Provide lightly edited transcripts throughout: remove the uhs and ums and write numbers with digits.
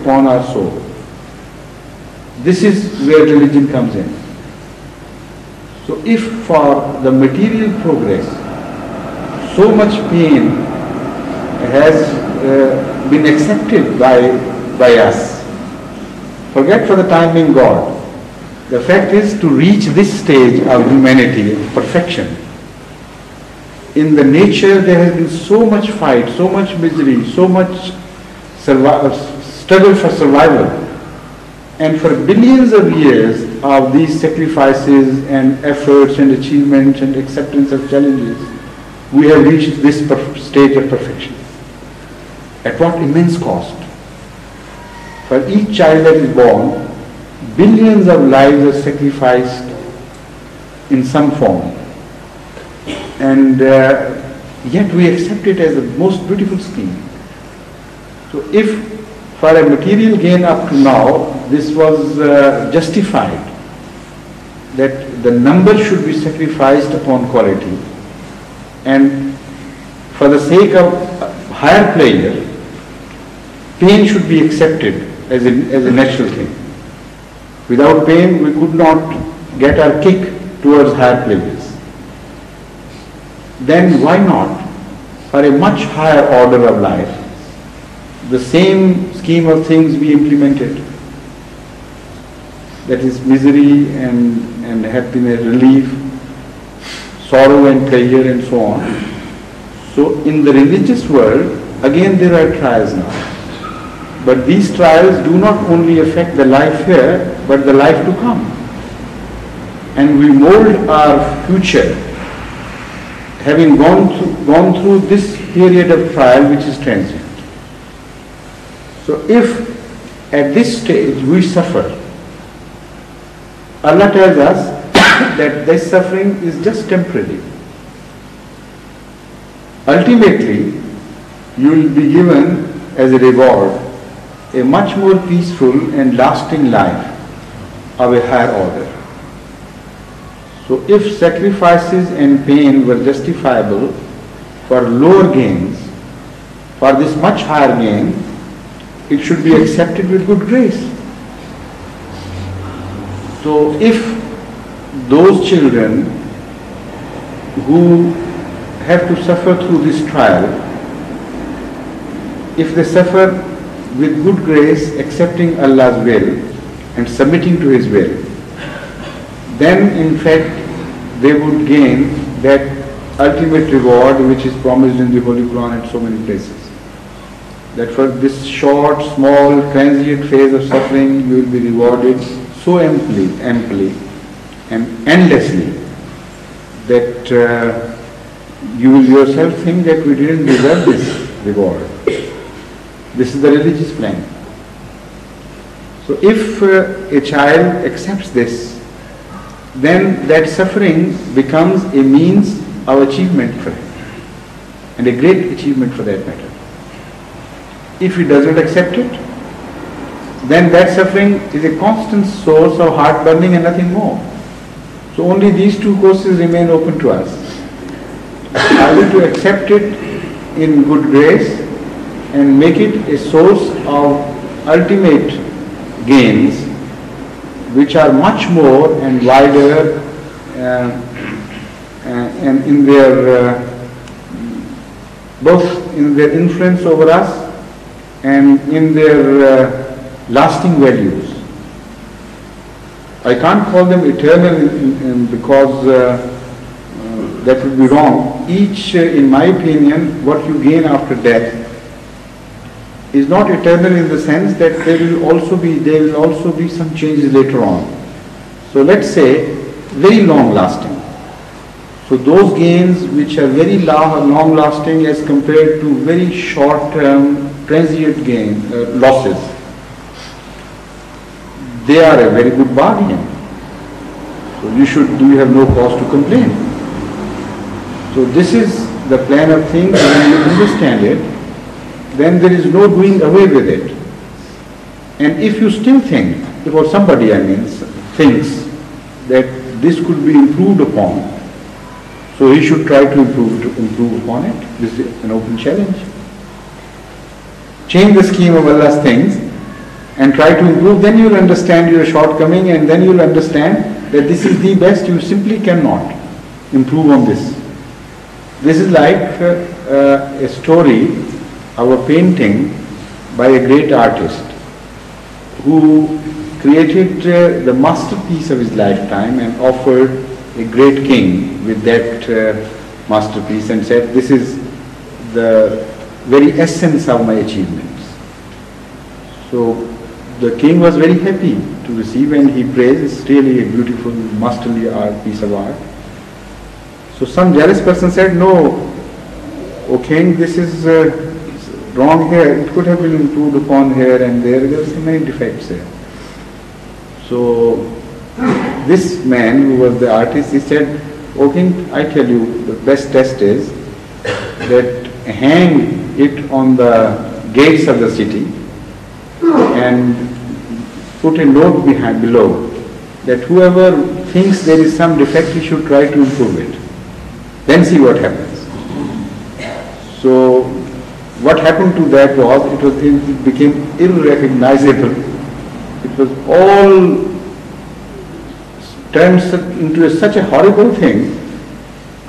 upon our soul. This is where religion comes in. So if for the material progress so much pain has been accepted by us, forget for the time being God. The fact is, to reach this stage of humanity, of perfection, in the nature there has been so much fight, so much misery, so much struggle for survival. And for billions of years of these sacrifices and efforts and achievements and acceptance of challenges, we have reached this stage of perfection. At what immense cost? For each child that is born, billions of lives are sacrificed in some form. And yet we accept it as the most beautiful scheme. So if for a material gain up to now, this was justified, that the number should be sacrificed upon quality, and for the sake of higher pleasure, pain should be accepted as a natural thing. Without pain, we could not get our kick towards higher pleasures. Then why not, for a much higher order of life, the same scheme of things be implemented? That is misery and happiness, relief, sorrow and pleasure and so on. So in the religious world, again there are trials now. But these trials do not only affect the life here, but the life to come. And we mold our future, having gone through this period of trial which is transient. So if at this stage we suffer, Allah tells us that this suffering is just temporary. Ultimately, you will be given as a reward a much more peaceful and lasting life of a higher order. So if sacrifices and pain were justifiable for lower gains, for this much higher gain, it should be accepted with good grace. So if those children who have to suffer through this trial, if they suffer with good grace, accepting Allah's will and submitting to His will, then in fact they would gain that ultimate reward which is promised in the Holy Quran at so many places. That for this short, small, transient phase of suffering you will be rewarded so amply and endlessly that you will yourself think that we didn't deserve this reward. This is the religious plan. So if a child accepts this, then that suffering becomes a means of achievement for him, and a great achievement for that matter. If he does not accept it, then that suffering is a constant source of heartburning and nothing more. So only these two courses remain open to us. Either to accept it in good grace and make it a source of ultimate gains which are much more and wider and in their both in their influence over us and in their lasting values. I can't call them eternal because that would be wrong. Each, in my opinion, what you gain after death is not eternal in the sense that there will also be some changes later on. So let's say very long lasting. So those gains which are very long lasting as compared to very short term transient losses, they are a very good bargain. So you have no cause to complain. So this is the plan of things. When you understand it, then there is no doing away with it. And if you still think, or somebody thinks that this could be improved upon, so he should try to improve upon it. This is an open challenge. Change the scheme of Allah's things and try to improve, then you'll understand your shortcoming, and then you'll understand that this is the best. You simply cannot improve on this. This is like a story of a painting by a great artist who created the masterpiece of his lifetime and offered a great king with that masterpiece and said, this is the very essence of my achievements. So the king was very happy to receive, and he praised, it's really a beautiful, masterly piece of art. So some jealous person said, no, O king, this is wrong here, it could have been improved upon here and there are so many defects there. So this man who was the artist, he said, O king, I tell you, the best test is that hang it on the gates of the city and put a note below that whoever thinks there is some defect, he should try to improve it. Then see what happens. So what happened to that was, it became irrecognizable. It was all turned into such a horrible thing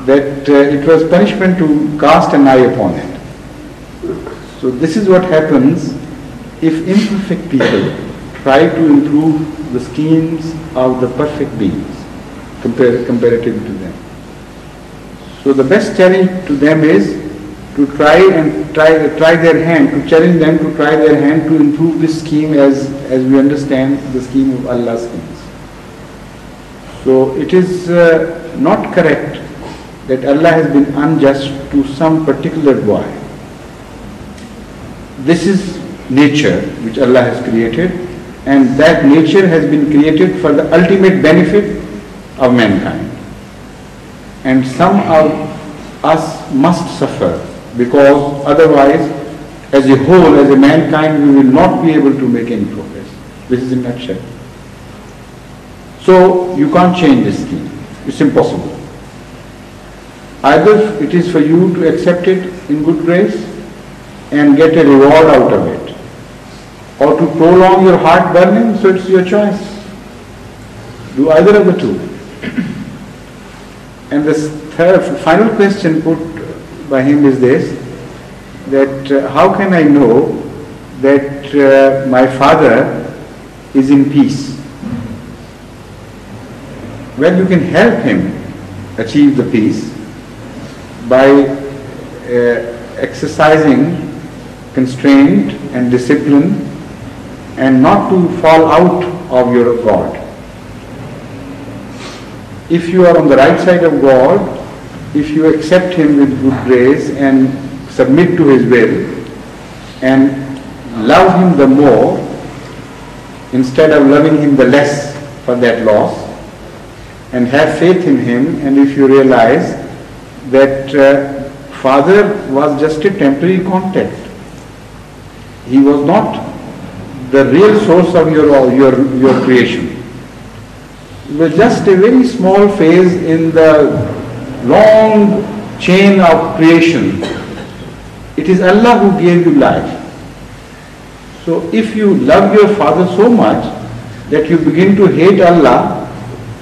that it was punishment to cast an eye upon it. So this is what happens if imperfect people try to improve the schemes of the perfect beings comparatively to them. So the best challenge to them is to try their hand, to challenge them to try their hand to improve this scheme as we understand the scheme of Allah's schemes. So it is not correct that Allah has been unjust to some particular boy. This is nature which Allah has created, and that nature has been created for the ultimate benefit of mankind. And some of us must suffer, because otherwise, as a whole, as a mankind, we will not be able to make any progress. This is in a nutshell. So you can't change this scheme. It's impossible. Either it is for you to accept it in good grace and get a reward out of it, or to prolong your heart burning, so it's your choice. Do either of the two. And the final question put by him is this, that how can I know that my father is in peace? Well, you can help him achieve the peace by exercising constraint and discipline and not to fall out of your God. If you are on the right side of God, if you accept Him with good grace and submit to His will and love Him the more instead of loving Him the less for that loss, and have faith in Him, and if you realize that Father was just a temporary contact, He was not the real source of your creation. It was just a very small phase in the long chain of creation. It is Allah who gave you life. So if you love your father so much that you begin to hate Allah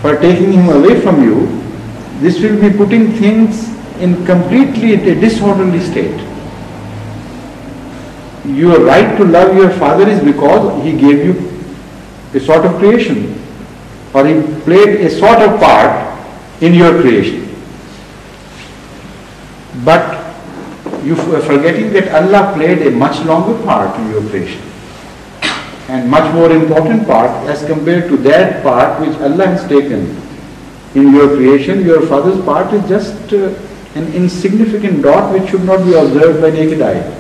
for taking him away from you, this will be putting things in completely a disorderly state. Your right to love your father is because he gave you a sort of creation, or he played a sort of part in your creation. But you are forgetting that Allah played a much longer part in your creation, and much more important part as compared to that part which Allah has taken in your creation. Your father's part is just an insignificant dot which should not be observed by naked eye.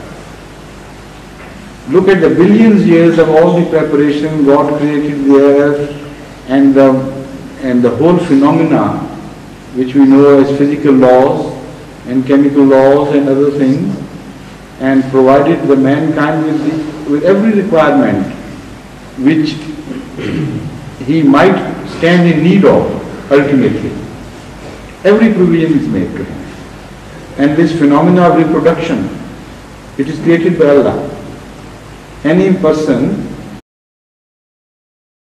Look at the billions of years of all the preparation God created the earth and the whole phenomena which we know as physical laws and chemical laws and other things, and provided the mankind with every requirement which he might stand in need of ultimately. Every provision is made to him. And this phenomena of reproduction, it is created by Allah. Any person